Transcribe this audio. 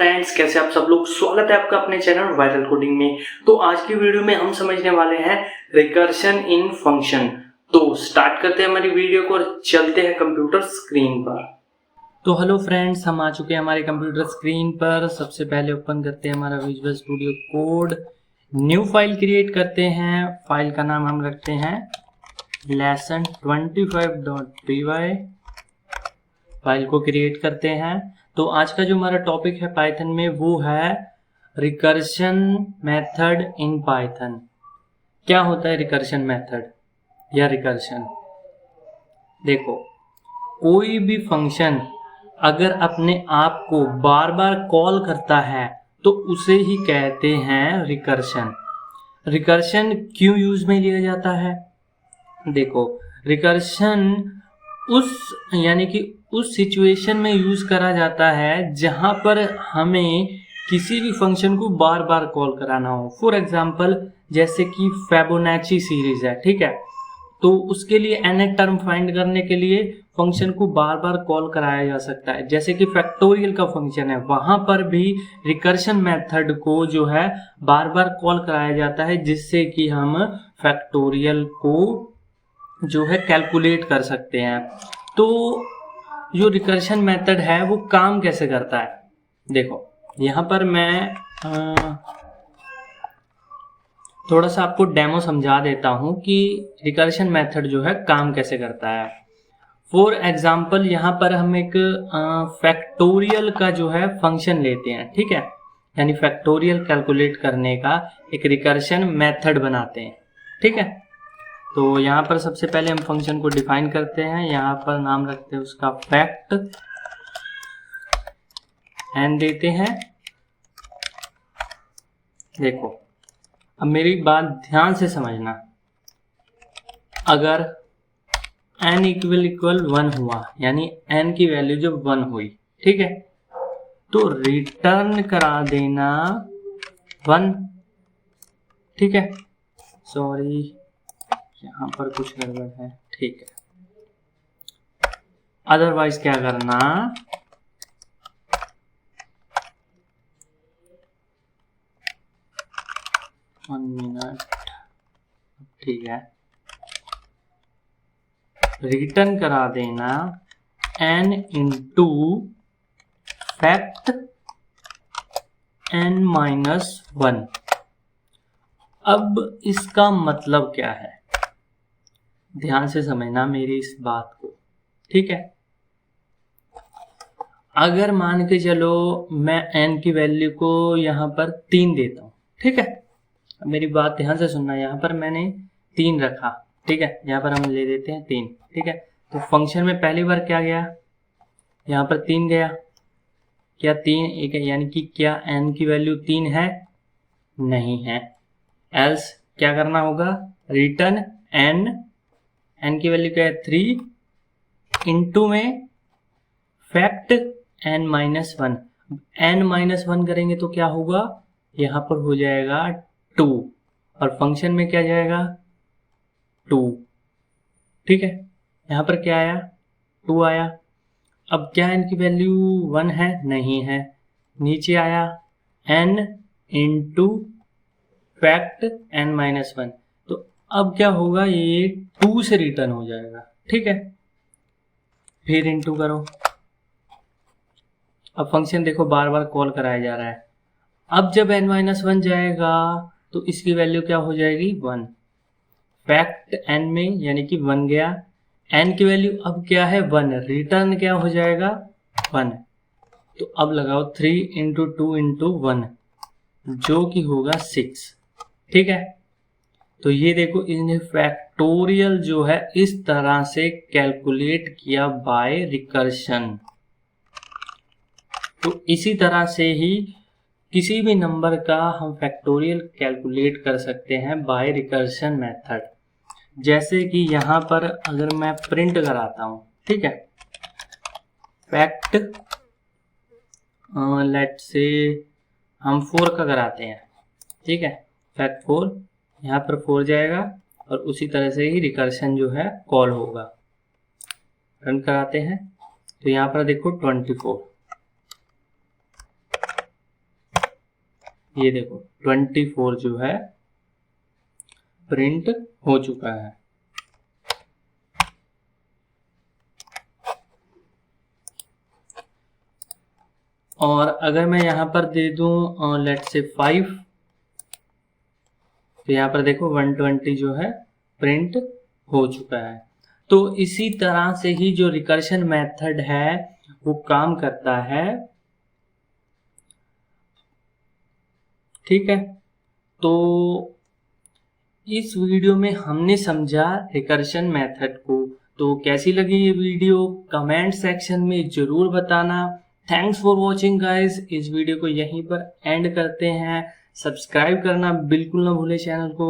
Friends, कैसे आप सब लोग। स्वागत है आपका अपने चैनल वायरल कोडिंग में। तो आज की वीडियो में हम समझने वाले हैं रिकर्शन इन फंक्शन। तो स्टार्ट करते हैं हमारी वीडियो को और चलते हैं कंप्यूटर स्क्रीन पर। तो हेलो फ्रेंड्स, हम आ चुके हैं हमारे कंप्यूटर स्क्रीन पर। सबसे पहले ओपन करते हैं हमारा visual studio code, new file create करते हैं। फाइल का नाम हम रखते हैं lesson25.py। फाइल को क्रिएट करते हैं। तो आज का जो हमारा टॉपिक है पाइथन में वो है रिकर्शन मेथड इन पाइथन। क्या होता है रिकर्शन मेथड या रिकर्शन? देखो, कोई भी फंक्शन अगर अपने आप को बार बार कॉल करता है तो उसे ही कहते हैं रिकर्शन। रिकर्शन क्यों यूज में लिया जाता है? देखो, रिकर्शन उस सिचुएशन में यूज करा जाता है जहां पर हमें किसी भी फंक्शन को बार बार कॉल कराना हो। फॉर एग्जांपल, जैसे कि फिबोनाची सीरीज है, ठीक है, तो उसके लिए nth टर्म फाइंड करने के लिए फंक्शन को बार बार कॉल कराया जा सकता है। जैसे कि फैक्टोरियल का फंक्शन है, वहां पर भी रिकर्शन मेथड को जो है बार बार कॉल कराया जाता है, जिससे कि हम फैक्टोरियल को जो है कैलकुलेट कर सकते हैं। तो जो रिकर्शन मेथड है वो काम कैसे करता है? देखो, यहाँ पर मैं थोड़ा सा आपको डेमो समझा देता हूँ कि रिकर्शन मेथड जो है काम कैसे करता है। फॉर एग्जाम्पल, यहाँ पर हम एक फैक्टोरियल का जो है फंक्शन लेते हैं, ठीक है, यानी फैक्टोरियल कैलकुलेट करने का एक रिकर्शन मेथड बनाते हैं, ठीक है। तो यहाँ पर सबसे पहले हम फंक्शन को डिफाइन करते हैं। यहाँ पर नाम रखते हैं उसका फैक्ट एन देते हैं। देखो, अब मेरी बात ध्यान से समझना। अगर n इक्वल 1 हुआ, यानी n की वैल्यू जब 1 हुई, ठीक है, तो रिटर्न करा देना 1, ठीक है। सॉरी, यहाँ पर कुछ गड़बड़ है, ठीक है। अदरवाइज क्या करना, वन मिनट, ठीक है, रिटर्न करा देना n इंटू फैक्ट n-1। अब इसका मतलब क्या है, ध्यान से समझना मेरी इस बात को, ठीक है। अगर मान के चलो मैं n की वैल्यू को यहाँ पर 3 देता हूँ, ठीक है, मेरी बात ध्यान से सुनना। यहाँ पर मैंने 3 रखा, ठीक है, यहाँ पर हम ले देते हैं 3, ठीक है। तो फंक्शन में पहली बार क्या गया, यहाँ पर 3 गया। क्या 3 एक है, यानी कि क्या n की वैल्यू 3 है? नहीं है। एल्स क्या करना होगा, रिटर्न n की वैल्यू क्या है 3 इंटू में फैक्ट n-1। n-1 करेंगे तो क्या होगा, यहाँ पर हो जाएगा 2 और फंक्शन में क्या जाएगा 2, ठीक है। यहाँ पर क्या आया, 2 आया। अब क्या n की वैल्यू 1 है? नहीं है। नीचे आया n इंटू फैक्ट n-1, तो अब क्या होगा, ये 2 से रिटर्न हो जाएगा, ठीक है। फिर इंटू करो। अब फंक्शन देखो बार बार कॉल कराया जा रहा है। अब जब n-1 जाएगा तो इसकी वैल्यू क्या हो जाएगी, 1। फैक्ट n में यानी कि 1 गया, n की वैल्यू अब क्या है 1, रिटर्न क्या हो जाएगा 1। तो अब लगाओ 3 इंटू 2 इंटू 1 जो कि होगा 6, ठीक है। तो ये देखो, इसने फैक्टोरियल जो है इस तरह से कैलकुलेट किया बाय रिकर्शन। तो इसी तरह से ही किसी भी नंबर का हम फैक्टोरियल कैलकुलेट कर सकते हैं बाय रिकर्शन मेथड। जैसे कि यहाँ पर अगर मैं प्रिंट कराता हूँ, ठीक है, फैक्ट लेट्स से हम 4 का कराते हैं, ठीक है, फैक्ट 4, यहाँ पर 4 जाएगा और उसी तरह से ही रिकर्शन जो है कॉल होगा। रन कराते हैं तो यहाँ पर देखो 24, ये देखो 24 जो है प्रिंट हो चुका है। और अगर मैं यहाँ पर दे दूं लेट्स से 5, तो यहाँ पर देखो 120 जो है प्रिंट हो चुका है। तो इसी तरह से ही जो रिकर्शन मेथड है वो काम करता है। ठीक है, तो इस वीडियो में हमने समझा रिकर्शन मेथड को। तो कैसी लगी ये वीडियो कमेंट सेक्शन में ज़रूर बताना। Thanks for watching guys. इस वीडियो को यहीं पर एंड करते हैं। सब्सक्राइब करना बिल्कुल ना भूले चैनल को।